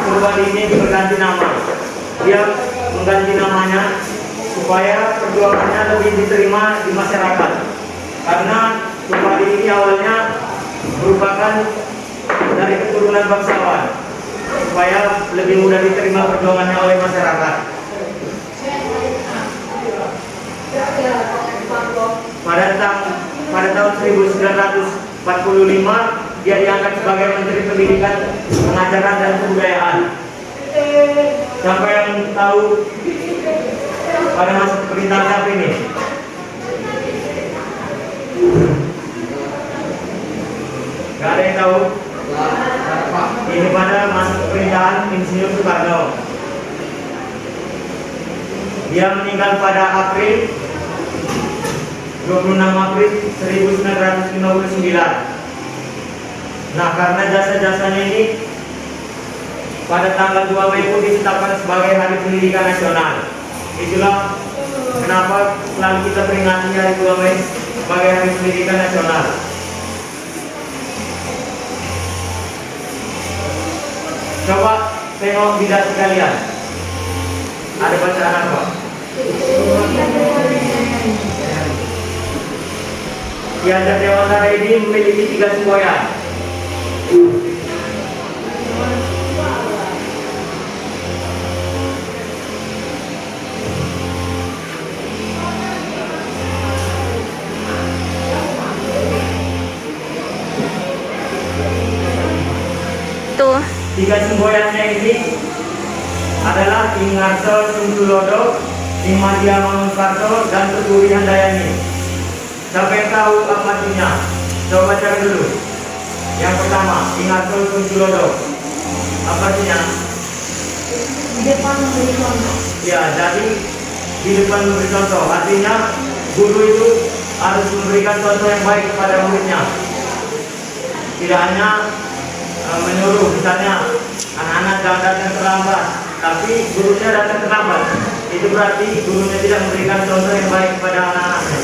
Surwadi ini berganti nama. Dia mengganti namanya supaya perjuangannya lebih diterima di masyarakat. Karena Surwadi ini awalnya merupakan dari keturunan bangsawan supaya lebih mudah diterima perjuangannya oleh masyarakat. Pada tahun 1945 dia diangkat sebagai Menteri Pendidikan, Pengajaran dan Kebudayaan. Siapa yang tahu pada masa pemerintahan siapa ini? Gak ada yang tahu? Ini pada masa pemerintahan Insinyur Soekarno. Dia meninggal pada 26 April 1959. Nah, karena jasa-jasanya ini pada tanggal 2 Mei pun ditetapkan sebagai Hari Pendidikan Nasional. Itulah kenapa selalu kita peringati hari 2 Mei sebagai Hari Pendidikan Nasional. Coba tengok bidak sekalian. Ada bacaan apa? Ki Hajar Dewantara ini memiliki 3 semboyan. Tuh. 3 semboyannya ini adalah Ing Ngarso Sungsulodo, Ing Madya Mangunkarto, dan Tuturi Handayani. Siapa yang tahu apa artinya? Coba baca dulu. Yang pertama, Ing Ngarso Sungsulodo. Apa artinya? Di depan memberi contoh. Ya, jadi di depan memberi contoh. Artinya guru itu harus memberikan contoh yang baik kepada muridnya. Tidak hanya menyuruh, misalnya anak-anak jangan datang terlambat, tapi gurunya datang terlambat. Itu berarti gurunya tidak memberikan contoh yang baik kepada anak-anaknya.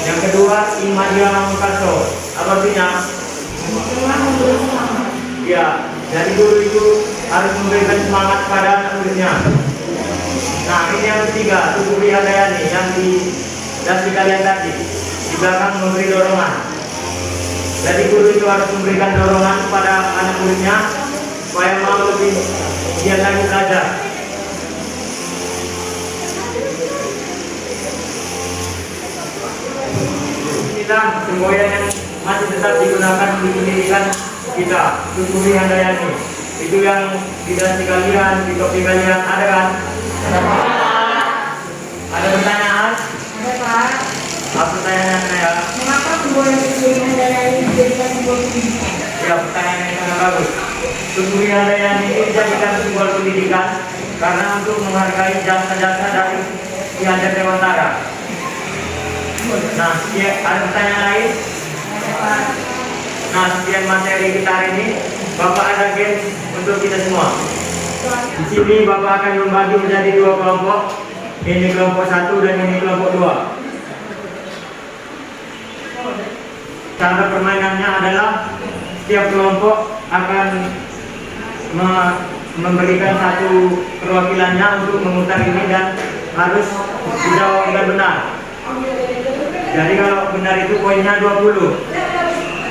Yang kedua, Ing Madya Mangunkarto. Apa artinya? Ya, jadi guru itu harus memberikan semangat pada anak muridnya. Nah, ini yang ketiga, Tuturi Handayani yang di kalian tadi. Di belakang memberi dorongan. Jadi guru itu harus memberikan dorongan kepada anak muridnya supaya mau lebih giat lagi belajar. Kita semboyan yang masih tetap digunakan di pendidikan kita, Tuturi Handayani. Itu yang di dasi kalian, di topi kalian ada kan? Ada pertanyaan? Ada, Pak. Apa pertanyaannya ya? Mengapa semboyan Tuturi Handayani dijadikan simbol pendidikan? Ya, pertanyaan yang sangat bagus. Tuturi Handayani ini dijadikan simbol pendidikan karena untuk menghargai jasa-jasa dari Ki Hajar Dewantara. Nah, ada pertanyaan lain? Nah, sekian materi kita hari ini. Bapak ada game untuk kita semua. Di sini Bapak akan membagi menjadi 2 kelompok. Ini kelompok 1 dan ini kelompok 2. Cara permainannya adalah setiap kelompok akan memberikan satu perwakilannya untuk memutar ini dan harus dijawab dengan benar. Jadi kalau benar itu poinnya 20.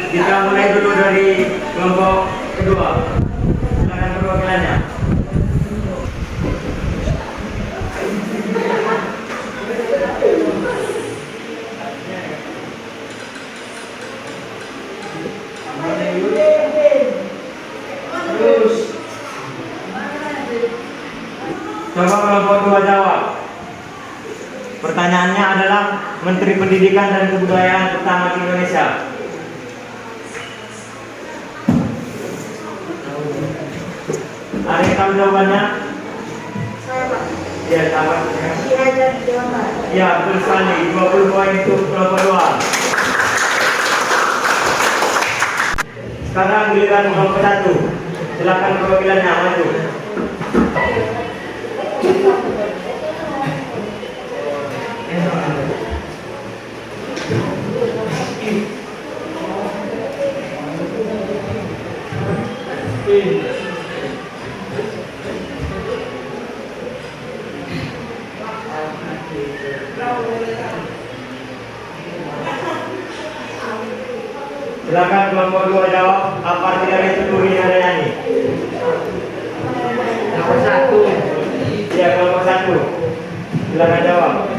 Kita mulai dulu dari kelompok kedua. Silakan perwakilannya. Coba kelompok 2 jawab. Pertanyaannya adalah Menteri Pendidikan dan Kebudayaan pertama di Indonesia. Ada yang tahu jawabannya? Saya, Pak. Ya, apa? Ki Hajar Dewantara. Ya, betul sekali. 20 poin itu kelompok 2. Sekarang giliran kelompok 1. Silakan perwakilannya maju. Silakan kelompok 2 jawab apa arti dari tutur ini ada nyanyi. Nomor 1. Ya, kelompok 1. Silakan jawab.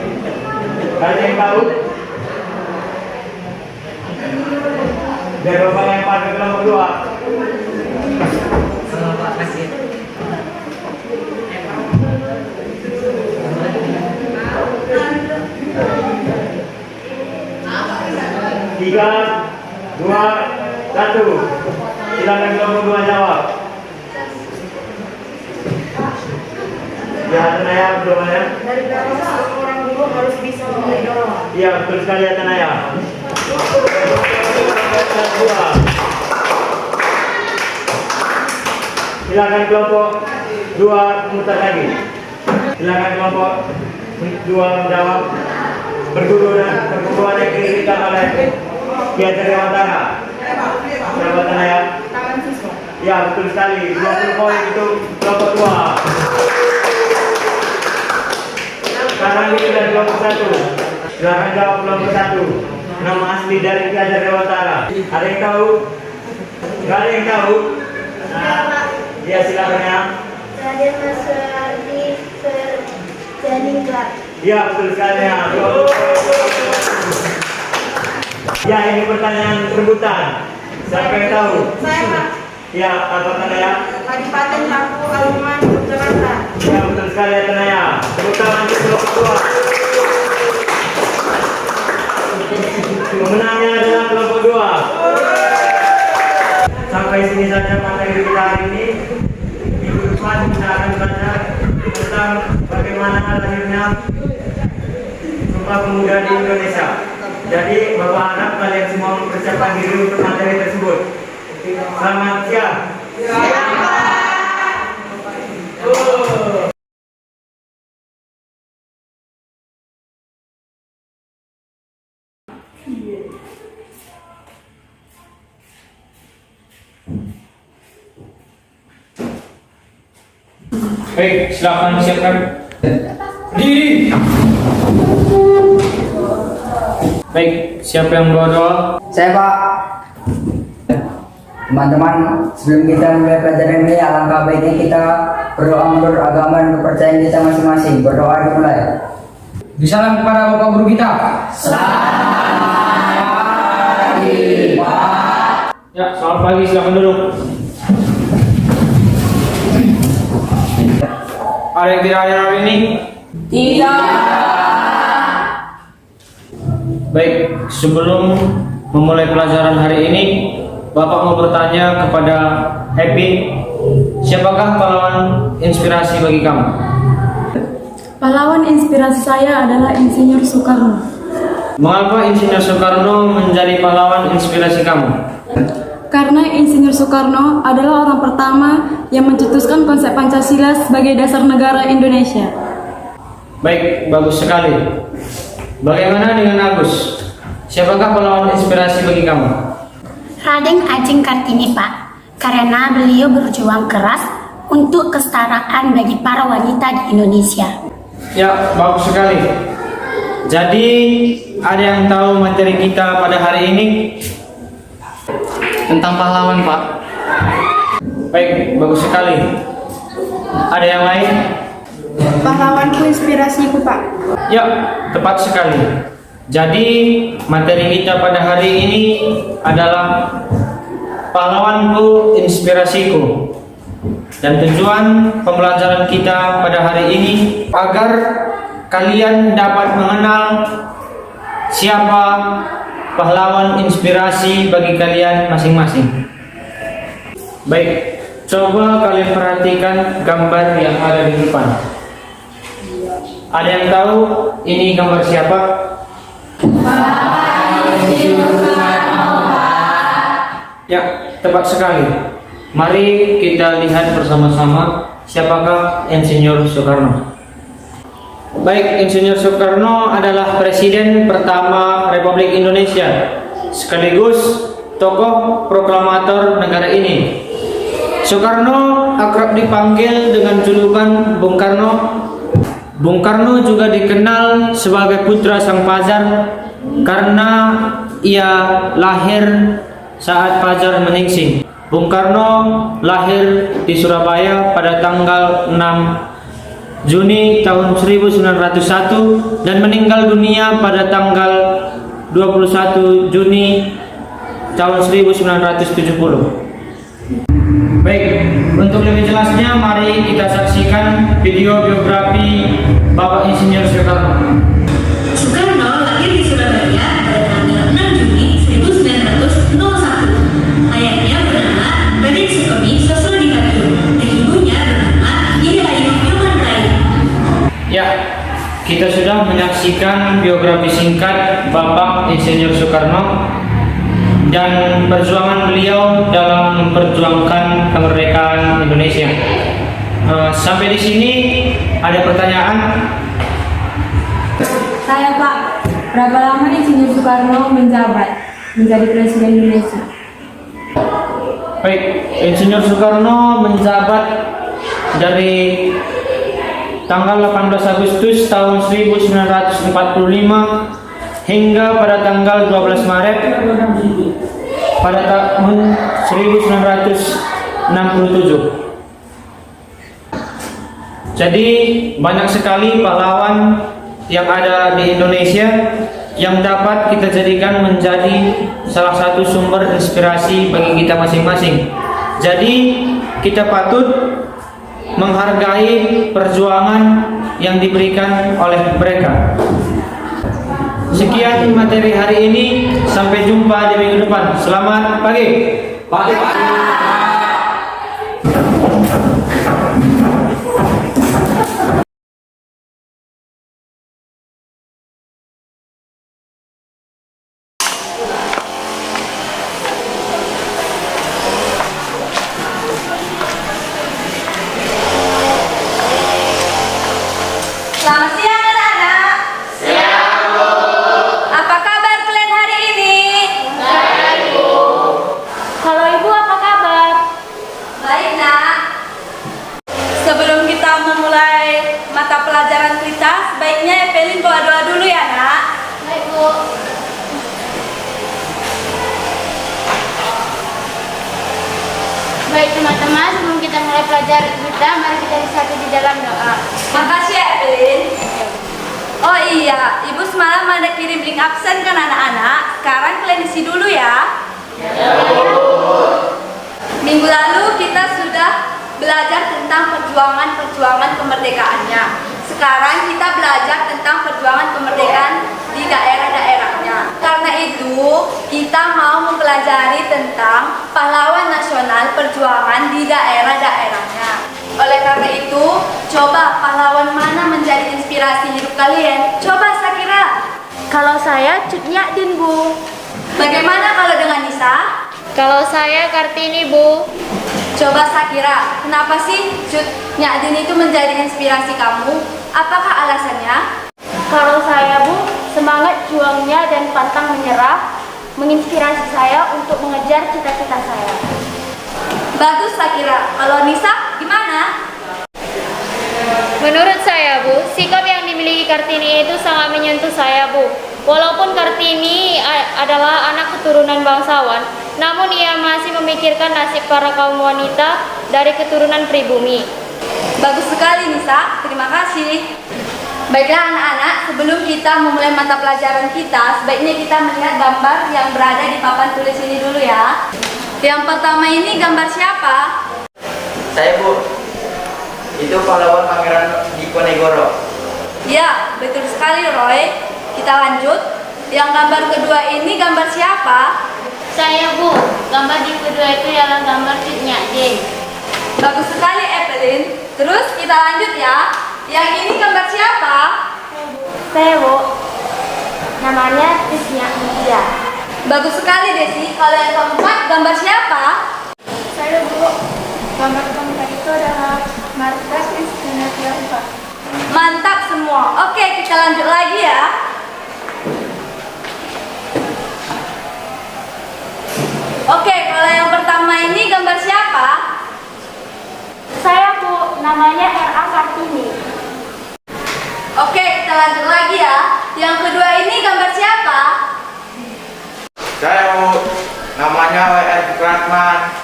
Ada yang tahu? Biar Bapak lempar ke kelompok 2. Selamat kasih. 3, 2, 1. Silakan kelompok 2 jawab. Ya, Tanaya, belum ada. Dari belakang satu orang dulu harus bisa mendorong. Iya, betul sekali ya Tanaya. Silakan kelompok 2 memutar lagi. Silakan kelompok 2 menjawab. Berguru dan perkumpulan yang didirikan oleh Ki Hajar Dewantara. Sahabat Tanaya. Ya, betul sekali. 20 poin itu kelompok 2. Sekarang ini dari kelompok 1. Silakan jawab kelompok 1. Nama asli dari Ki Hajar Dewantara. Ada yang tahu? Gak ada yang tahu? Ya, silakan ya. Raden Mas Suhardi Janingrat. Ya, betul sekali ya. Ya, ini pertanyaan rebutan. Siapa yang tahu? Saya Pak. Ya, apa Tanaya? Kadipaten Lampung Aluman Jakarta. Ya, betul sekali ya Tanaya. Tepuk tangan untuk kelompok 2. Pemenangnya adalah kelompok 2. Sampai sini saja materi kita hari ini. Minggu depan kita akan belajar tentang bagaimana lahirnya Sumpah Pemuda di Indonesia. Jadi Bapak harap kalian semua mempersiapkan diri untuk materi tersebut. Selamat siang. Baik, silakan siapkan diri. Baik, siapa yang bawa doa? Saya Pak. Teman-teman, sebelum kita mulai pelajaran ini, alangkah baiknya kita berdoa menurut agama dan kepercayaan kita masing-masing. Berdoa dimulai. Disalam kepada Bapak Guru kita. Selamat pagi, Pak. Ya, selamat pagi, silakan duduk. Ada yang tidak hadir hari ini? Tidak. Baik, sebelum memulai pelajaran hari ini, Bapak mau bertanya kepada Happy, siapakah pahlawan inspirasi bagi kamu? Pahlawan inspirasi saya adalah Insinyur Soekarno. Mengapa Insinyur Soekarno menjadi pahlawan inspirasi kamu? Karena Insinyur Soekarno adalah orang pertama yang mencetuskan konsep Pancasila sebagai dasar negara Indonesia. Baik, bagus sekali. Bagaimana dengan Agus? Siapakah pahlawan inspirasi bagi kamu? Raden Ajeng Kartini, Pak. Karena beliau berjuang keras untuk kesetaraan bagi para wanita di Indonesia. Ya, bagus sekali. Jadi, ada yang tahu materi kita pada hari ini? Tentang pahlawan, Pak. Baik, bagus sekali. Ada yang lain? Pahlawanku inspirasiku, Pak. Ya, tepat sekali. Jadi, materi kita pada hari ini adalah pahlawanku inspirasiku. Dan tujuan pembelajaran kita pada hari ini agar kalian dapat mengenal siapa pahlawan inspirasi bagi kalian masing-masing. Baik, coba kalian perhatikan gambar yang ada di depan. Ada yang tahu ini gambar siapa? Ya, tepat sekali. Mari kita lihat bersama-sama siapakah Insinyur Soekarno. Baik, Insinyur Soekarno adalah Presiden pertama Republik Indonesia, sekaligus tokoh proklamator negara ini. Soekarno akrab dipanggil dengan julukan Bung Karno. Bung Karno juga dikenal sebagai putra sang Fajar karena ia lahir saat fajar menyingsing. Bung Karno lahir di Surabaya pada tanggal 6 Juni tahun 1901 dan meninggal dunia pada tanggal 21 Juni tahun 1970. Baik, untuk lebih jelasnya mari kita saksikan video biografi Bapak Insinyur Soekarno. Soekarno lahir di Surabaya pada tanggal 6 Juni 1901. Ayahnya bernama Raden Sukomi Sosrodihatu dan ibunya bernama Irayu Yomanrai. Ya, kita sudah menyaksikan biografi singkat Bapak Insinyur Soekarno dan perjuangan beliau dalam memperjuangkan kemerdekaan Indonesia. Sampai di sini ada pertanyaan? Saya Pak, berapa lama Insinyur Soekarno menjabat menjadi Presiden Indonesia? Baik, Insinyur Soekarno menjabat dari tanggal 18 Agustus tahun 1945 hingga pada tanggal 12 Maret pada tahun 1967. Jadi banyak sekali pahlawan yang ada di Indonesia yang dapat kita jadikan menjadi salah satu sumber inspirasi bagi kita masing-masing. Jadi kita patut menghargai perjuangan yang diberikan oleh mereka. Sekian materi hari ini, sampai jumpa di minggu depan. Selamat pagi. Pagi. Selamat siang anak-anak. Siang, Bu. Apa kabar kalian hari ini? Baik, Bu. Kalau Ibu apa kabar? Baik, Nak. Sebelum kita memulai mata pelajaran kita, sebaiknya Evelyn bawa doa dulu ya, Nak. Baik, Bu. Baik teman-teman, sebelum kita mulai pelajaran kita, mari kita bersatu di dalam doa. Makasih ya, Evelyn. Oh iya, Ibu semalam ada kirim link absen kan anak-anak. Sekarang kalian isi dulu ya. Minggu lalu kita sudah belajar tentang perjuangan kemerdekaannya. Sekarang kita belajar tentang perjuangan kemerdekaan di daerah-daerahnya. Karena itu, kita mau mempelajari tentang pahlawan nasional perjuangan di daerah-daerahnya. Oleh karena itu, coba pahlawan mana menjadi inspirasi hidup kalian? Coba Sakira. Kalau saya Cut Nyadin, Bu. Bagaimana kalau dengan Nisa? Kalau saya Kartini, Bu. Coba Sakira, kenapa sih Cut Nyadin itu menjadi inspirasi kamu? Apakah alasannya? Kalau saya, Bu, semangat juangnya dan pantang menyerah menginspirasi saya untuk mengejar cita-cita saya. Bagus Sakira. Kalau Nisa gimana? Menurut saya, Bu, sikap yang dimiliki Kartini itu sangat menyentuh saya, Bu. Walaupun Kartini adalah anak keturunan bangsawan, namun ia masih memikirkan nasib para kaum wanita dari keturunan pribumi. Bagus sekali Nisa, terima kasih. Baiklah anak-anak, sebelum kita memulai mata pelajaran kita, sebaiknya kita melihat gambar yang berada di papan tulis ini dulu ya. Yang pertama ini gambar siapa? Saya, Bu. Itu pahlawan Pangeran Diponegoro. Ya, betul sekali Roy. Kita lanjut. Yang gambar kedua ini gambar siapa? Saya, Bu. Gambar di kedua itu ialah gambar Cut Nyadin. Bagus sekali Evelyn. Terus kita lanjut ya. Yang ini gambar siapa? Saya, Bu. Namanya Tisnya Mutia. Bagus sekali Desi. Kalau yang keempat gambar siapa? Saya, Bu. Gambar keempat itu adalah Marta Kristina Tiongkok. Mantap semua. Oke, kita lanjut lagi ya. Oke, kalau yang pertama ini gambar siapa? Saya, Bu. Namanya R.A. Kartini. Oke, kita lanjut lagi ya. Yang kedua ini gambar siapa? Saya, Bu. Namanya W.R. Supratman.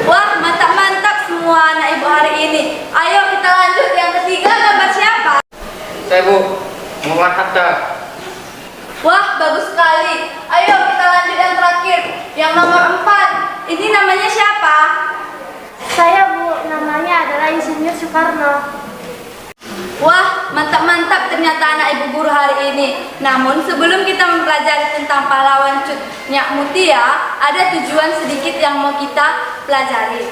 Wah, mantap-mantap semua anak ibu hari ini. Ayo kita lanjut yang ketiga, gambar siapa? Saya Bu, Muhammad Hatta. Wah, bagus sekali. Ayo kita lanjut yang terakhir, yang nomor 4. Ini namanya siapa? Saya Bu, namanya adalah Insinyur Soekarno. Wah, mantap-mantap ternyata anak ibu guru hari ini. Namun sebelum kita mempelajari tentang pahlawan Cut Nyak Mutia, ada tujuan sedikit yang mau kita pelajari.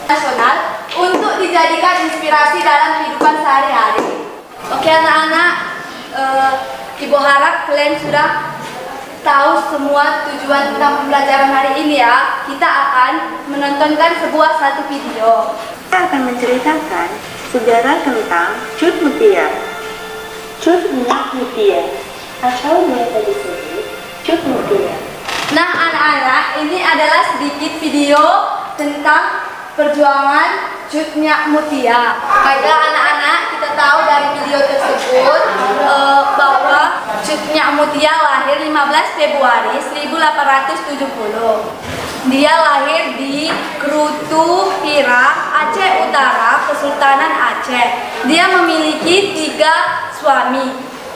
Nasional untuk dijadikan inspirasi dalam kehidupan sehari-hari. Oke anak-anak, Ibu harap kalian sudah tahu semua tujuan tentang pembelajaran hari ini ya. Kita akan menontonkan satu video. Kita akan menceritakan sejarah tentang Cut Mutia. Cut Nyak Mutia atau biasa disebut Cut Mutia. Nah anak-anak, ini adalah sedikit video tentang perjuangan Cut Nyak Mutia. Baiklah anak-anak, kita tahu dari video tersebut bahwa Cut Nyak Mutia lahir 15 Februari 1870. Dia lahir di Krutu Hira, Aceh Utara, Kesultanan Aceh. Dia memiliki 3 suami.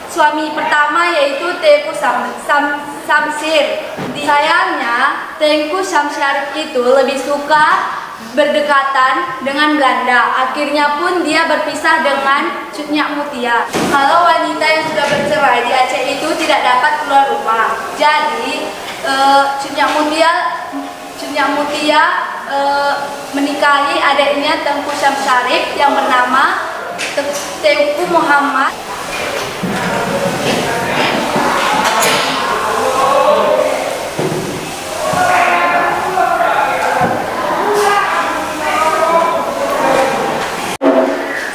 Suami pertama yaitu Tengku Samsir. Sayangnya Tengku Samsir itu lebih suka berdekatan dengan Belanda. Akhirnya pun dia berpisah dengan Cut Nyak Mutia. Kalau wanita yang sudah bercerai di Aceh itu tidak dapat keluar rumah. Jadi Cut Nyak Mutia menikahi adiknya Tengku Syamsarif yang bernama Tengku Muhammad.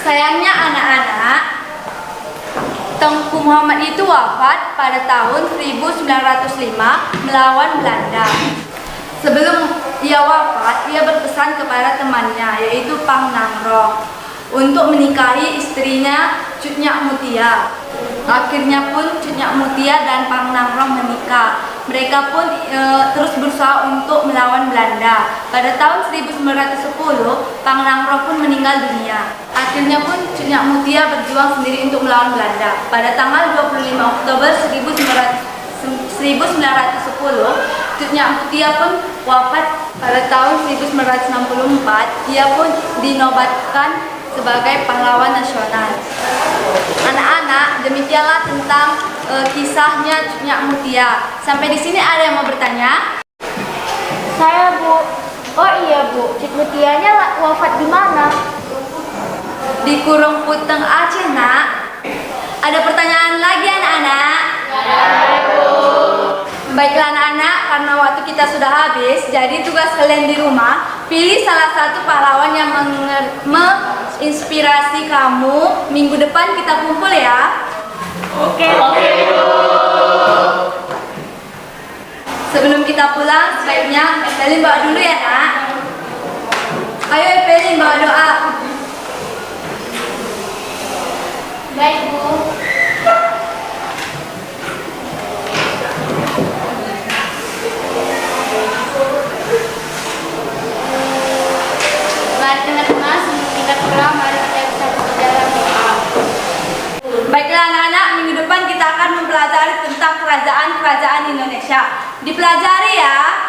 Sayangnya anak-anak, Tengku Muhammad itu wafat pada tahun 1905 melawan Belanda. Sebelum ia wafat, ia berpesan kepada temannya yaitu Pang Nangroh untuk menikahi istrinya Cut Nyak Mutia. Akhirnya pun Cut Nyak Mutia dan Pang Nangroh menikah. Mereka pun terus berusaha untuk melawan Belanda. Pada tahun 1910, Pang Nangroh pun meninggal dunia. Akhirnya pun Cut Nyak Mutia berjuang sendiri untuk melawan Belanda. Pada tanggal 25 Oktober 1910, Cut Nyak Mutia pun wafat. Pada tahun 1964, ia pun dinobatkan sebagai pahlawan nasional. Anak-anak, demikianlah tentang kisahnya Cut Nyak Mutia. Sampai di sini ada yang mau bertanya? Saya Bu. Oh iya Bu, Cut Mutianya wafat di mana? Di Kurung Puteng Aceh, Nak. Ada pertanyaan lagi anak-anak? Baiklah anak-anak, karena waktu kita sudah habis, jadi tugas kalian di rumah, pilih salah satu pahlawan yang menginspirasi kamu. Minggu depan kita kumpul ya. Oke. Sebelum kita pulang, sebaiknya Evelyn bawa dulu ya nak. Ayo Evelyn bawa doa. Baik Bu. Mari teman-teman, sebelum kita pulang, mari kita bersatu dalam doa. Baiklah anak-anak, minggu depan kita akan mempelajari tentang kerajaan-kerajaan Indonesia. Dipelajari ya.